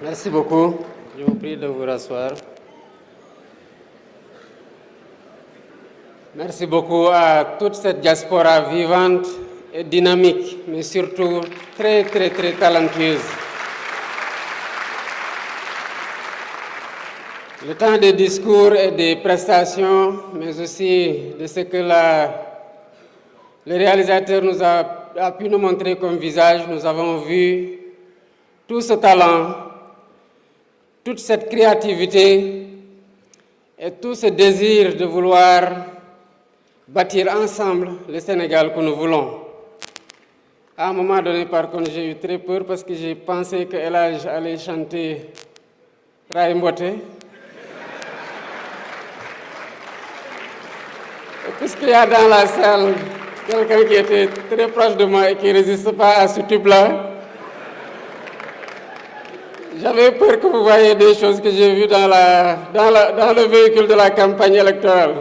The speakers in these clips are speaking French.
Merci beaucoup. Je vous prie de vous rasseoir. Merci beaucoup à toute cette diaspora vivante et dynamique, mais surtout très talentueuse. Le temps des discours et des prestations, mais aussi de ce que le réalisateur nous a pu nous montrer comme visage, nous avons vu tout ce talent, toute cette créativité et tout ce désir de vouloir bâtir ensemble le Sénégal que nous voulons. À un moment donné, par contre, j'ai eu très peur parce que j'ai pensé que El Hadj allait chanter Ray Mboté. Puisqu'il y a dans la salle quelqu'un qui était très proche de moi et qui ne résiste pas à ce tube-là, j'avais peur que vous voyiez des choses que j'ai vues dans le véhicule de la campagne électorale.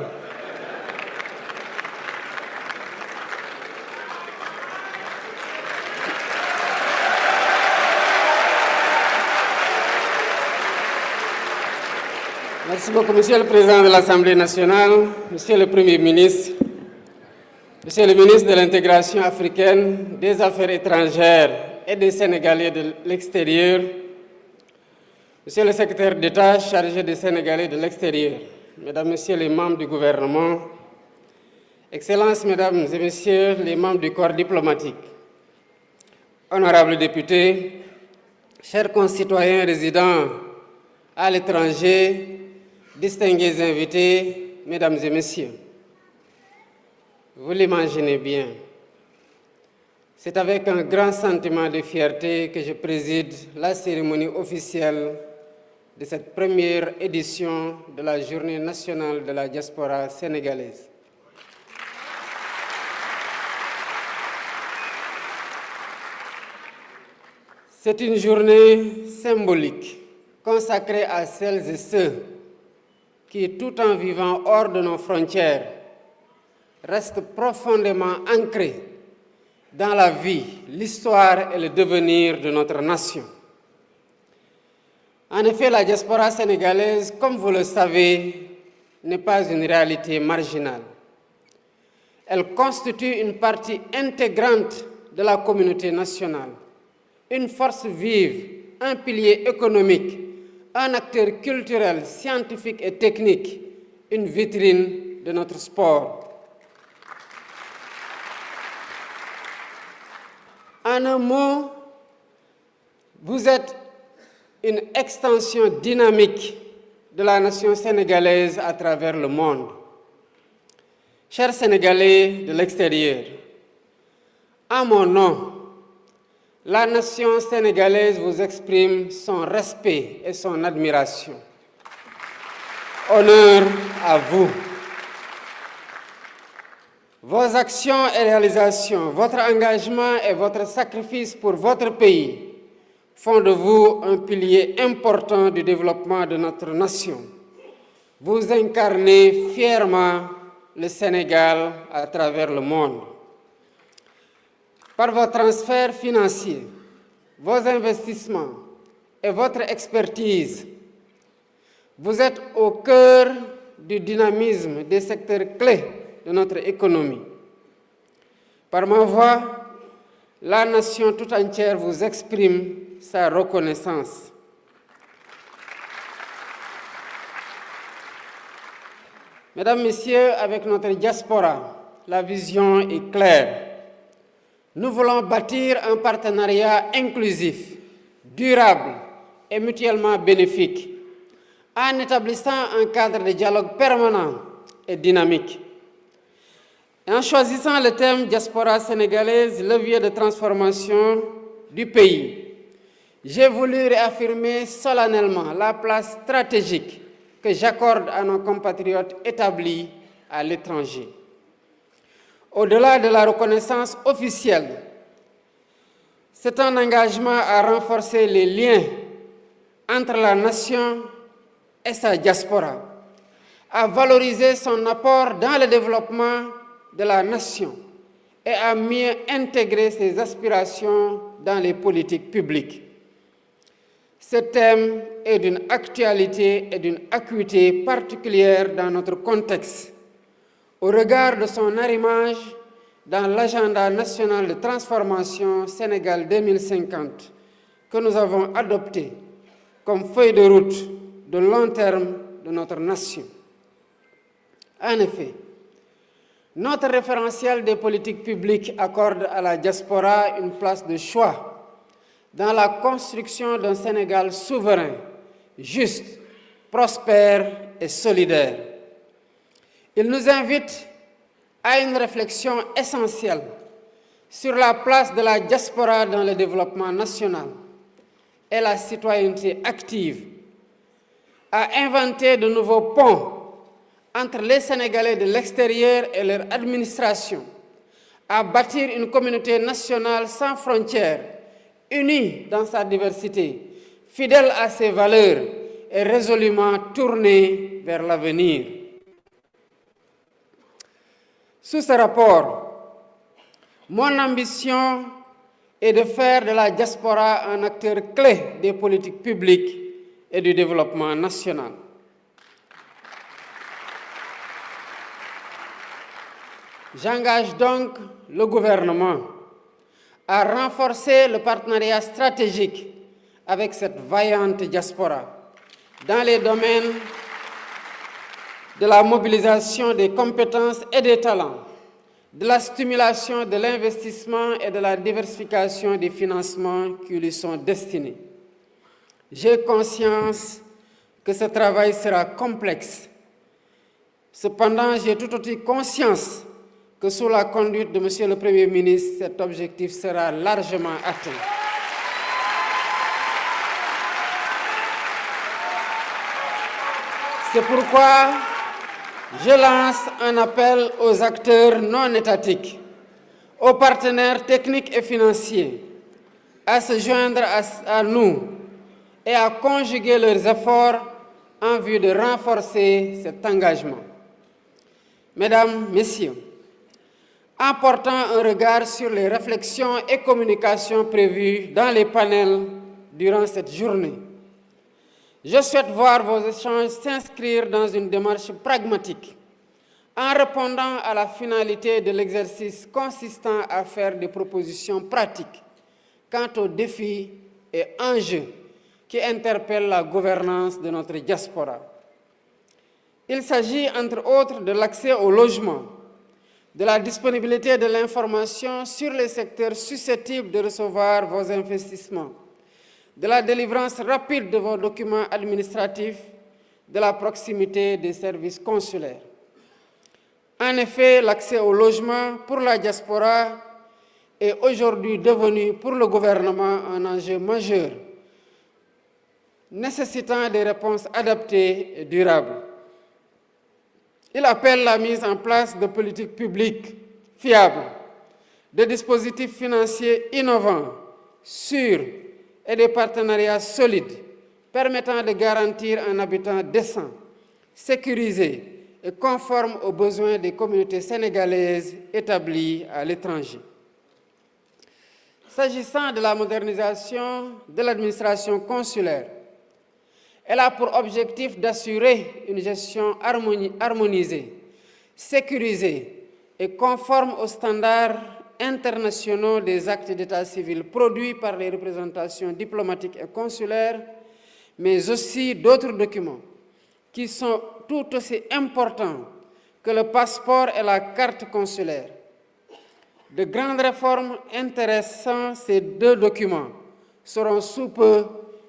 Merci beaucoup, Monsieur le Président de l'Assemblée nationale, Monsieur le Premier ministre, Monsieur le ministre de l'Intégration africaine, des Affaires étrangères et des Sénégalais de l'extérieur, Monsieur le secrétaire d'État chargé des Sénégalais de l'extérieur, Mesdames, Messieurs les membres du gouvernement, Excellences, Mesdames et Messieurs les membres du corps diplomatique, honorables députés, chers concitoyens résidant à l'étranger, distingués invités, Mesdames et Messieurs, vous l'imaginez bien, c'est avec un grand sentiment de fierté que je préside la cérémonie officielle de cette première édition de la Journée nationale de la diaspora sénégalaise. C'est une journée symbolique consacrée à celles et ceux qui, tout en vivant hors de nos frontières, restent profondément ancrés dans la vie, l'histoire et le devenir de notre nation. En effet, la diaspora sénégalaise, comme vous le savez, n'est pas une réalité marginale. Elle constitue une partie intégrante de la communauté nationale, une force vive, un pilier économique, un acteur culturel, scientifique et technique, une vitrine de notre sport. En un mot, vous êtes une extension dynamique de la nation sénégalaise à travers le monde. Chers Sénégalais de l'extérieur, en mon nom, la nation sénégalaise vous exprime son respect et son admiration. Honneur à vous. Vos actions et réalisations, votre engagement et votre sacrifice pour votre pays font de vous un pilier important du développement de notre nation. Vous incarnez fièrement le Sénégal à travers le monde. Par vos transferts financiers, vos investissements et votre expertise, vous êtes au cœur du dynamisme des secteurs clés de notre économie. Par ma voix, la nation tout entière vous exprime sa reconnaissance. Mesdames, Messieurs, avec notre diaspora, la vision est claire. Nous voulons bâtir un partenariat inclusif, durable et mutuellement bénéfique, en établissant un cadre de dialogue permanent et dynamique. En choisissant le thème diaspora sénégalaise, levier de transformation du pays, j'ai voulu réaffirmer solennellement la place stratégique que j'accorde à nos compatriotes établis à l'étranger. Au-delà de la reconnaissance officielle, c'est un engagement à renforcer les liens entre la nation et sa diaspora, à valoriser son apport dans le développement de la nation et à mieux intégrer ses aspirations dans les politiques publiques. Ce thème est d'une actualité et d'une acuité particulière dans notre contexte, au regard de son arrimage dans l'agenda national de transformation Sénégal 2050 que nous avons adopté comme feuille de route de long terme de notre nation. En effet, notre référentiel des politiques publiques accorde à la diaspora une place de choix dans la construction d'un Sénégal souverain, juste, prospère et solidaire. Il nous invite à une réflexion essentielle sur la place de la diaspora dans le développement national et la citoyenneté active, à inventer de nouveaux ponts entre les Sénégalais de l'extérieur et leur administration, à bâtir une communauté nationale sans frontières, unie dans sa diversité, fidèle à ses valeurs et résolument tournée vers l'avenir. Sous ce rapport, mon ambition est de faire de la diaspora un acteur clé des politiques publiques et du développement national. J'engage donc le gouvernement à renforcer le partenariat stratégique avec cette vaillante diaspora dans les domaines de la mobilisation des compétences et des talents, de la stimulation de l'investissement et de la diversification des financements qui lui sont destinés. J'ai conscience que ce travail sera complexe. Cependant, j'ai tout aussi conscience que sous la conduite de Monsieur le Premier ministre, cet objectif sera largement atteint. C'est pourquoi je lance un appel aux acteurs non étatiques, aux partenaires techniques et financiers, à se joindre à nous et à conjuguer leurs efforts en vue de renforcer cet engagement. Mesdames, Messieurs, en portant un regard sur les réflexions et communications prévues dans les panels durant cette journée, je souhaite voir vos échanges s'inscrire dans une démarche pragmatique, en répondant à la finalité de l'exercice consistant à faire des propositions pratiques quant aux défis et enjeux qui interpellent la gouvernance de notre diaspora. Il s'agit, entre autres, de l'accès au logement, de la disponibilité de l'information sur les secteurs susceptibles de recevoir vos investissements, de la délivrance rapide de vos documents administratifs, de la proximité des services consulaires. En effet, l'accès au logement pour la diaspora est aujourd'hui devenu pour le gouvernement un enjeu majeur, nécessitant des réponses adaptées et durables. Il appelle la mise en place de politiques publiques fiables, de dispositifs financiers innovants, sûrs et des partenariats solides permettant de garantir un habitat décent, sécurisé et conforme aux besoins des communautés sénégalaises établies à l'étranger. S'agissant de la modernisation de l'administration consulaire, elle a pour objectif d'assurer une gestion harmonisée, sécurisée et conforme aux standards internationaux des actes d'état civil produits par les représentations diplomatiques et consulaires, mais aussi d'autres documents qui sont tout aussi importants que le passeport et la carte consulaire. De grandes réformes intéressant ces deux documents seront sous peu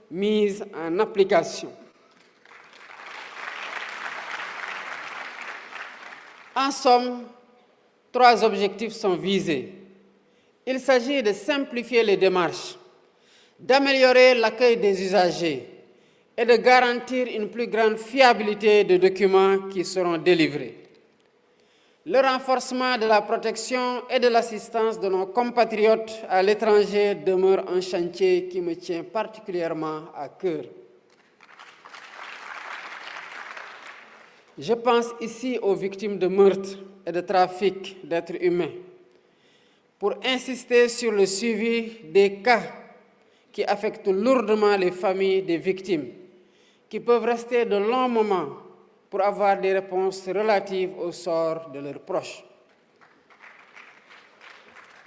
mises en application. En somme, 3 objectifs sont visés. Il s'agit de simplifier les démarches, d'améliorer l'accueil des usagers et de garantir une plus grande fiabilité des documents qui seront délivrés. Le renforcement de la protection et de l'assistance de nos compatriotes à l'étranger demeure un chantier qui me tient particulièrement à cœur. Je pense ici aux victimes de meurtres et de trafic d'êtres humains, pour insister sur le suivi des cas qui affectent lourdement les familles des victimes, qui peuvent rester de longs moments pour avoir des réponses relatives au sort de leurs proches.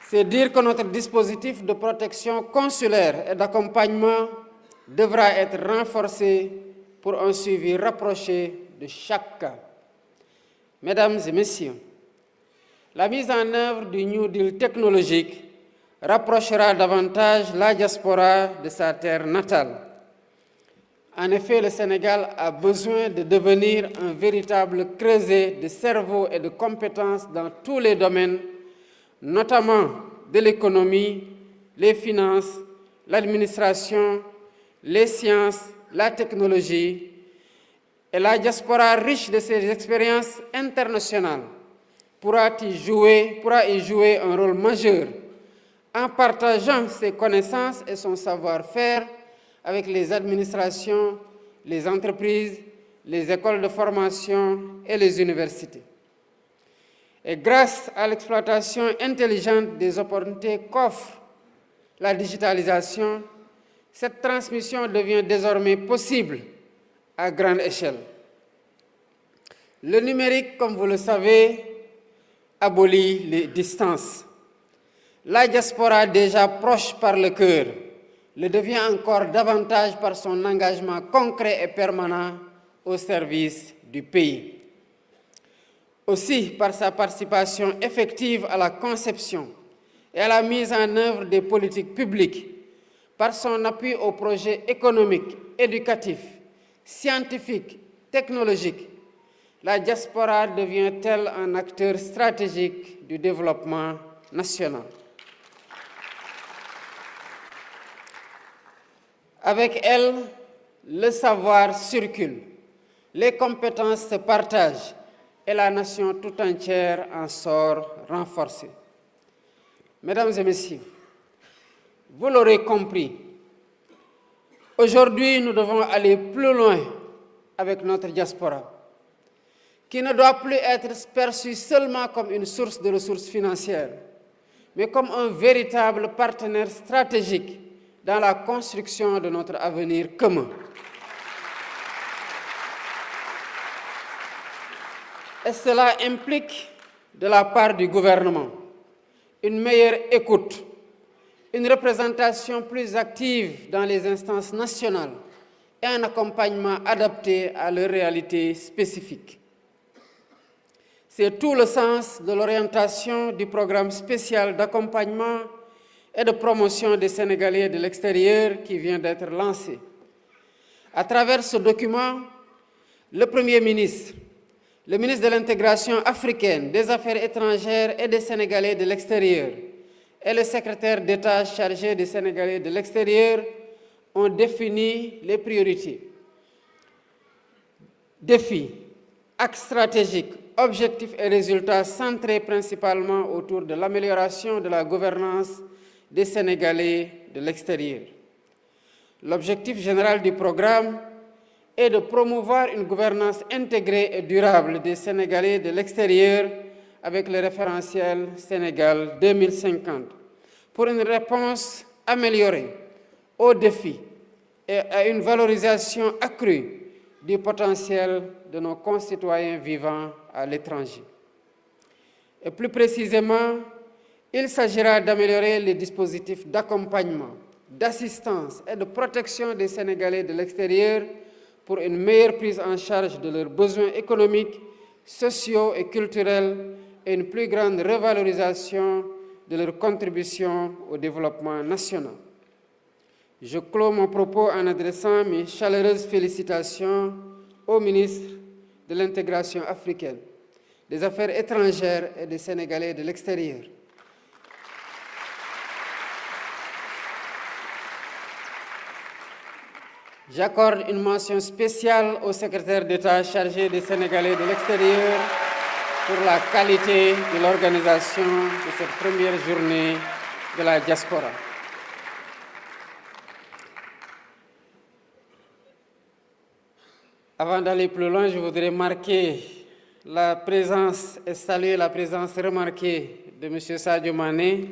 C'est dire que notre dispositif de protection consulaire et d'accompagnement devra être renforcé pour un suivi rapproché de chaque cas. Mesdames et Messieurs, la mise en œuvre du New Deal technologique rapprochera davantage la diaspora de sa terre natale. En effet, le Sénégal a besoin de devenir un véritable creuset de cerveau et de compétences dans tous les domaines, notamment de l'économie, les finances, l'administration, les sciences, la technologie, et la diaspora riche de ses expériences internationales pourra y jouer un rôle majeur en partageant ses connaissances et son savoir-faire avec les administrations, les entreprises, les écoles de formation et les universités. Et grâce à l'exploitation intelligente des opportunités qu'offre la digitalisation, cette transmission devient désormais possible à grande échelle. Le numérique, comme vous le savez, abolit les distances. La diaspora, déjà proche par le cœur, le devient encore davantage par son engagement concret et permanent au service du pays. Aussi, par sa participation effective à la conception et à la mise en œuvre des politiques publiques, par son appui aux projets économiques, éducatifs, scientifiques, technologiques, la diaspora devient-elle un acteur stratégique du développement national. Avec elle, le savoir circule, les compétences se partagent et la nation tout entière en sort renforcée. Mesdames et Messieurs, vous l'aurez compris, aujourd'hui nous devons aller plus loin avec notre diaspora, qui ne doit plus être perçue seulement comme une source de ressources financières, mais comme un véritable partenaire stratégique dans la construction de notre avenir commun. Et cela implique, de la part du gouvernement, une meilleure écoute, une représentation plus active dans les instances nationales et un accompagnement adapté à leurs réalités spécifiques. C'est tout le sens de l'orientation du programme spécial d'accompagnement et de promotion des Sénégalais de l'extérieur qui vient d'être lancé. À travers ce document, le Premier ministre, le ministre de l'Intégration africaine, des Affaires étrangères et des Sénégalais de l'extérieur et le secrétaire d'État chargé des Sénégalais de l'extérieur ont défini les priorités. Défis, axes stratégiques, objectifs et résultats centrés principalement autour de l'amélioration de la gouvernance des Sénégalais de l'extérieur. L'objectif général du programme est de promouvoir une gouvernance intégrée et durable des Sénégalais de l'extérieur avec le référentiel Sénégal 2050 pour une réponse améliorée aux défis et à une valorisation accrue du potentiel de nos concitoyens vivant à l'étranger. Et plus précisément, il s'agira d'améliorer les dispositifs d'accompagnement, d'assistance et de protection des Sénégalais de l'extérieur pour une meilleure prise en charge de leurs besoins économiques, sociaux et culturels et une plus grande revalorisation de leur contribution au développement national. Je clôt mon propos en adressant mes chaleureuses félicitations au ministre de l'Intégration africaine, des Affaires étrangères et des Sénégalais de l'extérieur. J'accorde une mention spéciale au secrétaire d'État chargé des Sénégalais de l'extérieur pour la qualité de l'organisation de cette première journée de la diaspora. Avant d'aller plus loin, je voudrais marquer la présence et saluer la présence remarquée de M. Sadio Mané,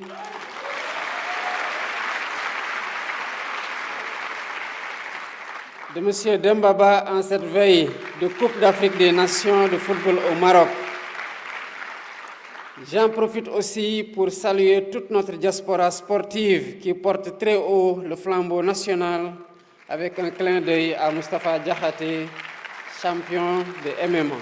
de M. Dembaba en cette veille de Coupe d'Afrique des Nations de football au Maroc. J'en profite aussi pour saluer toute notre diaspora sportive qui porte très haut le flambeau national avec un clin d'œil à Moustapha Diakhaté, champion de MMA.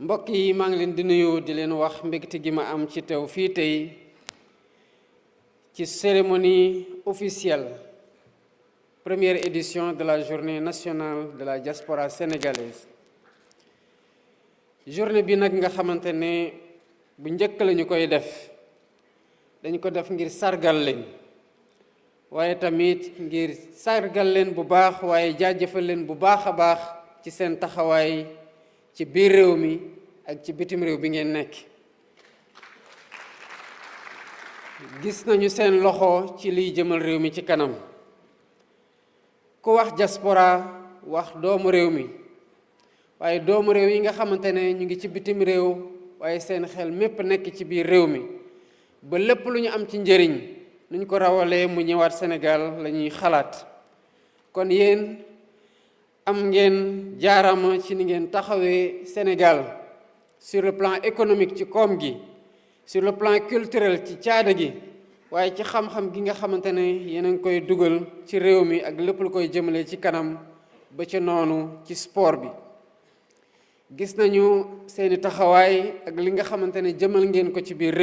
mbokk yi maa ngi leen di nuyu di leen wax mbégte gi ma am ci teew fii tey ci cérémonie officielle première édition de la journée nationale de la diaspora sénégalaise. journée bi nag nga xamante ne bu njëkk lañu koy def dañ ko def ngir sargal leen waaye tamit ngir sargal leen bu baax waaye jaajëfal leen bu baax a baax ci seen taxawaay ci biir réew mi ak ci bitim réew bi ngeen nekk. gis nañu seen loxo ci liy jëmal réew mi ci kanam ku wax diaspora wax doomu réew mi waaye doomu réew yi nga xamante ne ñu ngi ci bitim réew waaye seen xel mépp nekk ci biir réew mi ba lépp lu ñu am ci njëriñ nuñ ko rawalee mu ñëwaat Sénégal la ñuy xalaat. kon yéen am ngeen jaarama ci ni ngeen taxawee Sénégal sur le plan économique ci koom gi, sur le plan culturel ci caada gi, waaye ci xam-xam gi nga xamante ne yéen a ngi koy dugal ci réew mi ak lépp lu koy jëmale ci kanam ba ci noonu ci sport bi. gis nañu seeni taxawaay ak li nga xamante ne jëmal ngeen ko ci biir réew